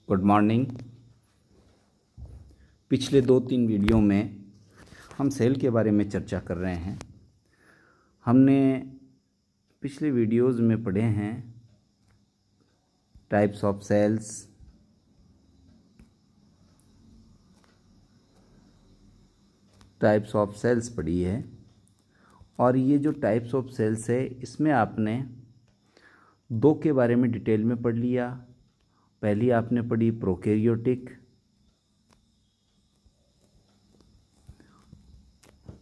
Good morning. पिछले 2-3 video में हम सेल के बारे में चर्चा कर रहे हैं। हमने पिछले वीडियोज़ में पढ़े हैं टाइप्स ऑफ सेल्स पढ़ी है। और ये जो टाइप्स ऑफ सेल्स है इसमें आपने 2 के बारे में डिटेल में पढ़ लिया। पहली आपने पढ़ी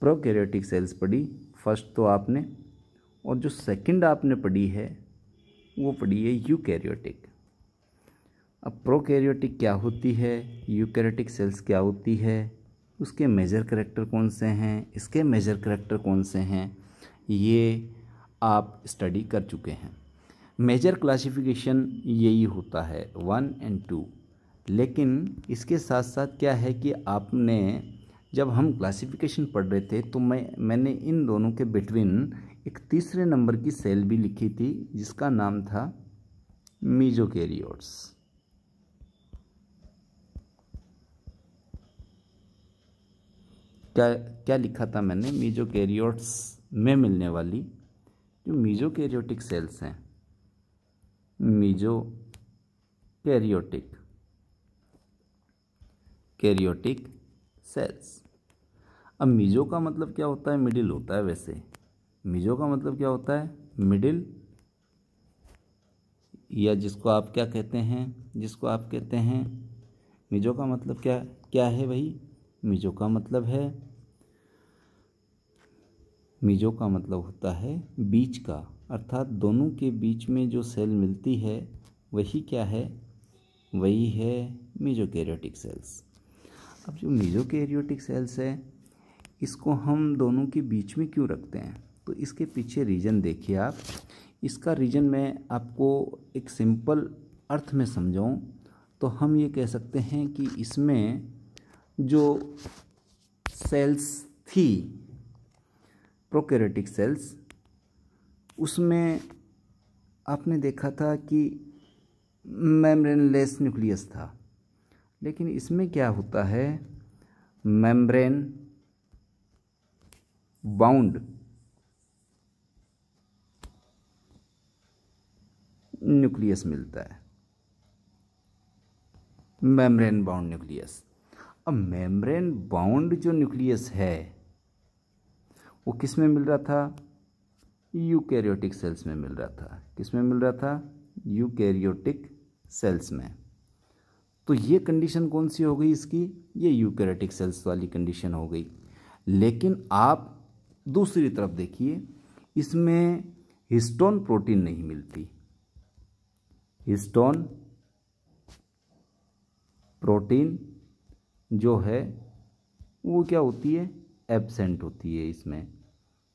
प्रोकैरियोटिक सेल्स पढ़ी फर्स्ट तो आपने, और जो सेकंड आपने पढ़ी है वो पढ़ी है यूकैरियोटिक। अब प्रोकैरियोटिक क्या होती है, यूकैरियोटिक सेल्स क्या होती है, उसके मेजर करैक्टर कौन से हैं, इसके मेजर करैक्टर कौन से हैं, ये आप स्टडी कर चुके हैं। मेजर क्लासिफिकेशन यही होता है 1 और 2। लेकिन इसके साथ साथ क्या है कि आपने जब हम क्लासिफिकेशन पढ़ रहे थे तो मैंने इन दोनों के बिटवीन एक तीसरे नंबर की सेल भी लिखी थी जिसका नाम था मीजोकैरियोट्स। क्या लिखा था मैंने, मीजोकैरियोट्स में मिलने वाली जो मीजोकैरियोटिक सेल्स हैं, कैरियोटिक सेल्स। अब मीजो का मतलब क्या होता है, मिडिल होता है। वैसे मीजो का मतलब क्या होता है, मिडिल, या जिसको आप कहते हैं मीजो का मतलब क्या है भाई, मीजो का मतलब होता है बीच का, अर्थात दोनों के बीच में जो सेल मिलती है वही क्या है, वही है मीजोकैरियोटिक सेल्स। अब जो मीजोकैरियोटिक सेल्स है इसको हम दोनों के बीच में क्यों रखते हैं, तो इसके पीछे रीज़न देखिए आप। इसका रीज़न मैं आपको एक सिंपल अर्थ में समझाऊं तो हम ये कह सकते हैं कि इसमें जो सेल्स थी प्रोकैरियोटिक सेल्स, उसमें आपने देखा था कि मेम्ब्रेनलेस न्यूक्लियस था। लेकिन इसमें क्या होता है, मेम्ब्रेन बाउंड न्यूक्लियस मिलता है, मेम्ब्रेन बाउंड न्यूक्लियस। अब मेम्ब्रेन बाउंड जो न्यूक्लियस है वो किस में मिल रहा था, यूकैरियोटिक सेल्स में मिल रहा था। किस में मिल रहा था, यूकैरियोटिक सेल्स में। तो ये कंडीशन कौन सी हो गई इसकी, ये यूकैरियोटिक सेल्स वाली कंडीशन हो गई। लेकिन आप दूसरी तरफ देखिए, इसमें हिस्टोन प्रोटीन नहीं मिलती। हिस्टोन प्रोटीन जो है वो क्या होती है, एब्सेंट होती है। इसमें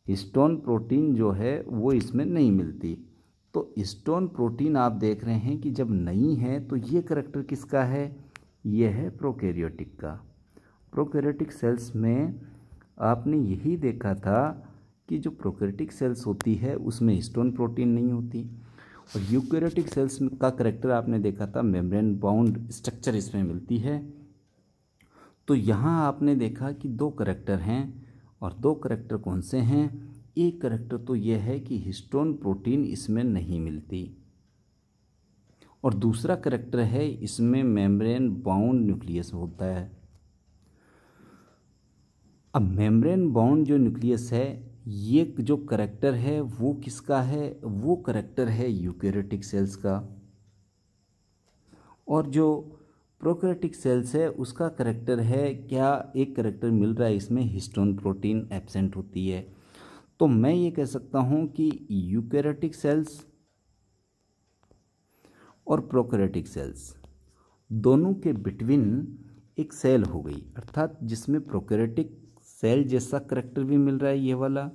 हिस्टोन प्रोटीन जो है वो इसमें नहीं मिलती। तो हिस्टोन प्रोटीन आप देख रहे हैं कि जब नहीं है तो ये करैक्टर किसका है, ये है प्रोकैरियोटिक का। प्रोकैरियोटिक सेल्स में आपने यही देखा था कि जो प्रोकैरियोटिक सेल्स होती है उसमें हिस्टोन प्रोटीन नहीं होती, और यूकैरियोटिक सेल्स का करैक्टर आपने देखा था मेम्ब्रेन बाउंड स्ट्रक्चर इसमें मिलती है। तो यहाँ आपने देखा कि 2 करैक्टर हैं, और 2 करैक्टर कौन से हैं, एक करैक्टर तो यह है कि हिस्टोन प्रोटीन इसमें नहीं मिलती, और दूसरा करैक्टर है इसमें मेम्ब्रेन बाउंड न्यूक्लियस होता है। अब मेम्ब्रेन बाउंड जो न्यूक्लियस है, ये जो करैक्टर है वो किसका है, वो करैक्टर है यूकैरियोटिक सेल्स का। और जो प्रोकैरियोटिक सेल्स है उसका करैक्टर है क्या, एक करैक्टर मिल रहा है इसमें, हिस्टोन प्रोटीन एब्सेंट होती है। तो मैं ये कह सकता हूँ कि यूकैरियोटिक सेल्स और प्रोकैरियोटिक सेल्स दोनों के बिटवीन एक सेल हो गई, अर्थात जिसमें प्रोकैरियोटिक सेल जैसा करैक्टर भी मिल रहा है ये वाला,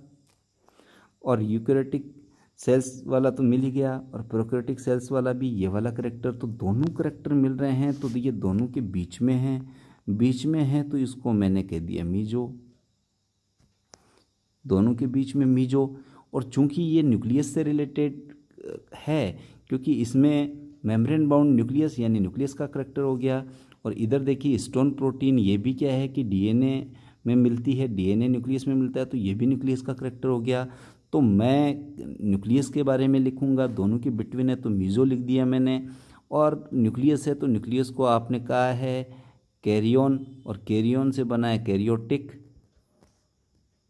और यूकैरियोटिक सेल्स वाला तो मिल ही गया, और प्रोकैरियोटिक सेल्स वाला भी ये वाला करैक्टर। तो दोनों करैक्टर मिल रहे हैं, तो ये दोनों के बीच में है, तो इसको मैंने कह दिया मीजो। दोनों के बीच में मीजो, और चूंकि ये न्यूक्लियस से रिलेटेड है, क्योंकि इसमें मेम्ब्रेन बाउंड न्यूक्लियस यानी न्यूक्लियस का करेक्टर हो गया। और इधर देखिए हिस्टोन प्रोटीन, ये भी क्या है कि डीएनए में मिलती है, डीएनए न्यूक्लियस में मिलता है, तो ये भी न्यूक्लियस का करेक्टर हो गया। तो मैं न्यूक्लियस के बारे में लिखूंगा, दोनों के बिटवीन है तो मीजो लिख दिया मैंने, और न्यूक्लियस है तो न्यूक्लियस को आपने कहा है कैरियन, और कैरियन से बना है कैरियोटिक,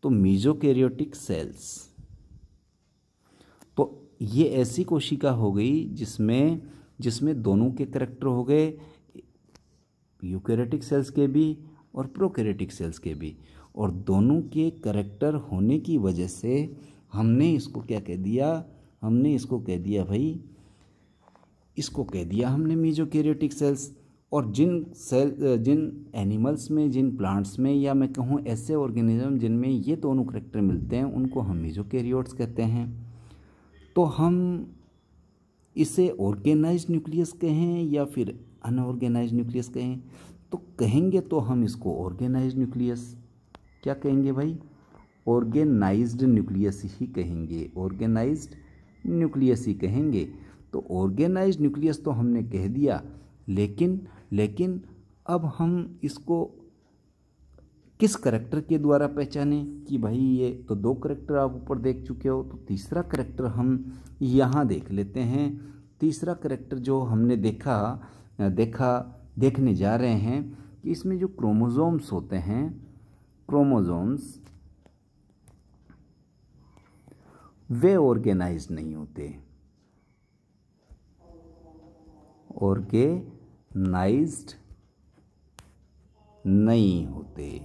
तो मीजोकैरियोटिक सेल्स। तो ये ऐसी कोशिका हो गई जिसमें दोनों के करैक्टर हो गए, यूकैरियोटिक सेल्स के भी और प्रोकैरियोटिक सेल्स के भी, और दोनों के करैक्टर होने की वजह से हमने इसको क्या कह दिया, हमने इसको कह दिया भाई, इसको कह दिया हमने मीजोकैरियोटिक सेल्स। और जिन एनिमल्स में, जिन प्लांट्स में, या मैं कहूँ ऐसे ऑर्गेनिज्म जिनमें ये दोनों करैक्टर मिलते हैं, उनको हम मीजोकैरियोट्स कहते हैं। तो हम इसे ऑर्गेनाइज्ड न्यूक्लियस कहें या फिर अनऑर्गेनाइज्ड न्यूक्लियस कहें, तो कहेंगे तो हम इसको ऑर्गेनाइज्ड न्यूक्लियस, क्या कहेंगे भाई, ऑर्गेनाइज्ड न्यूक्लियस ही कहेंगे, ऑर्गेनाइज्ड न्यूक्लियस ही कहेंगे। तो ऑर्गेनाइज्ड न्यूक्लियस तो हमने कह दिया, लेकिन अब हम इसको किस करैक्टर के द्वारा पहचानें कि भाई ये तो दो करैक्टर आप ऊपर देख चुके हो, तो तीसरा करैक्टर हम यहाँ देख लेते हैं। तीसरा करैक्टर जो हमने देखने जा रहे हैं कि इसमें जो क्रोमोसोम्स होते हैं, क्रोमोसोम्स वे ऑर्गेनाइज्ड नहीं होते, ऑर्गेनाइज्ड नहीं होते।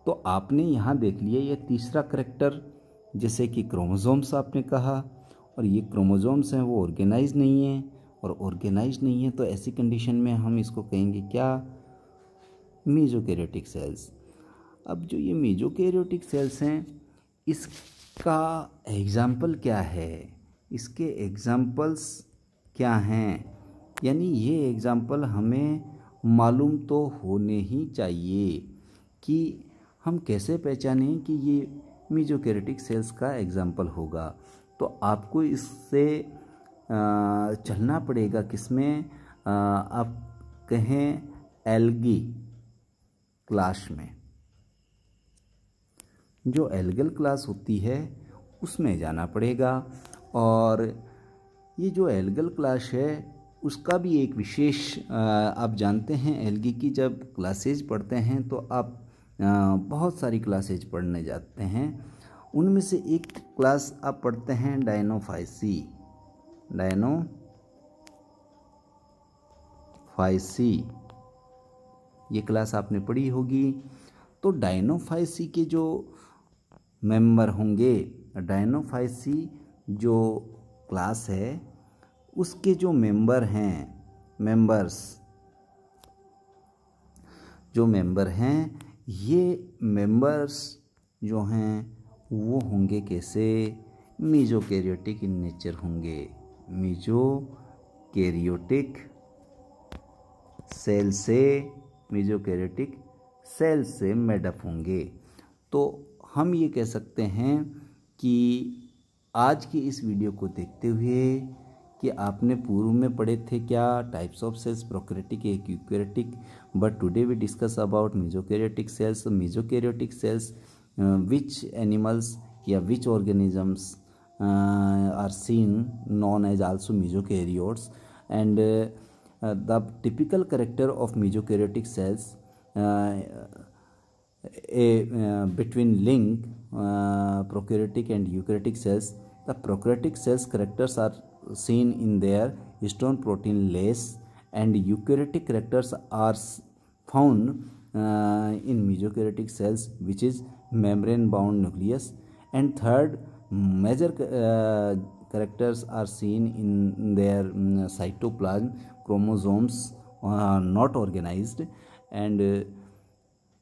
तो आपने यहाँ देख लिया ये तीसरा करैक्टर, जैसे कि क्रोमोसोम्स आपने कहा, और ये क्रोमोसोम्स हैं वो ऑर्गेनाइज नहीं है, और ऑर्गेनाइज नहीं है तो ऐसी कंडीशन में हम इसको कहेंगे क्या, मीजोकैरियोटिक सेल्स। अब जो ये मीजोकैरियोटिक सेल्स हैं, इसका एग्जाम्पल क्या है, इसके एग्जाम्पल्स क्या हैं, यानी ये एग्जाम्पल हमें मालूम तो होने ही चाहिए कि हम कैसे पहचानें कि ये मीजोकैरियोटिक सेल्स का एग्जाम्पल होगा। तो आपको इससे चलना पड़ेगा, किसमें, आप कहें एल्गी क्लास में, जो एल्गल क्लास होती है उसमें जाना पड़ेगा। और ये जो एल्गल क्लास है उसका भी एक विशेष, आप जानते हैं एल्गी की जब क्लासेज पढ़ते हैं तो आप बहुत सारी क्लासेज पढ़ने जाते हैं, उनमें से एक क्लास आप पढ़ते हैं डायनोफाइसी, ये क्लास आपने पढ़ी होगी। तो डायनोफाइसी के जो मेंबर होंगे, डायनोफाइसी जो क्लास है उसके जो मेंबर हैं, ये मेंबर्स जो हैं वो होंगे कैसे, मीजोकैरियोटिक इन नेचर होंगे, मीजोकैरियोटिक सेल से मेडअप होंगे। तो हम ये कह सकते हैं कि आज की इस वीडियो को देखते हुए कि आपने पूर्व में पढ़े थे क्या, types of cells, prokaryotic, eukaryotic, but today we discuss about mesokaryotic cells. Mesokaryotic cells which animals या which organisms are seen known as also mesokaryotes, and the typical character of mesokaryotic cells between link prokaryotic and eukaryotic cells. The prokaryotic cells characters are seen in their histone protein less, and eukaryotic characters are found in mesokaryotic cells, which is membrane bound nucleus. And third, major characters are seen in their cytoplasm, chromosomes not organized, and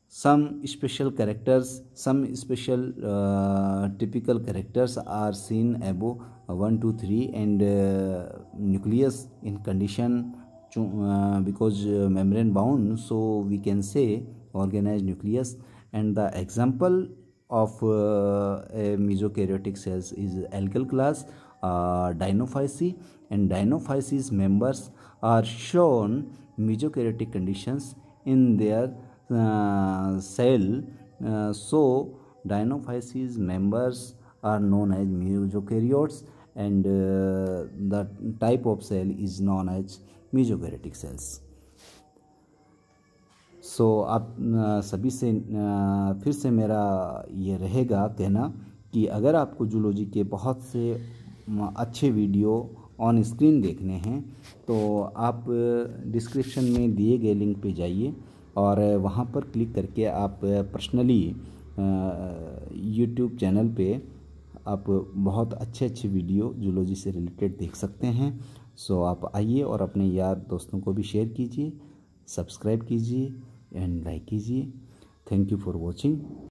some special typical characters are seen above 1, 2, 3, and nucleus in condition because membrane bound, so we can say organized nucleus. And the example of a mesokaryotic cells is algal class, Dinophysi, and Dinophysis members are shown mesokaryotic conditions in their cell. So Dinophysis members are known as mesokaryotes, and the type of cell is known as mesokaryotic cells. सो आप सभी से फिर से मेरा ये रहेगा कहना कि अगर आपको जूलॉजी के बहुत से अच्छे वीडियो ऑन स्क्रीन देखने हैं तो आप डिस्क्रिप्शन में दिए गए लिंक पे जाइए और वहाँ पर क्लिक करके आप पर्सनली यूट्यूब चैनल पे आप बहुत अच्छे अच्छे वीडियो जूलॉजी से रिलेटेड देख सकते हैं। सो आप आइए और अपने यार दोस्तों को भी शेयर कीजिए, सब्सक्राइब कीजिए एंड लाइक कीजिए। Thank you for watching.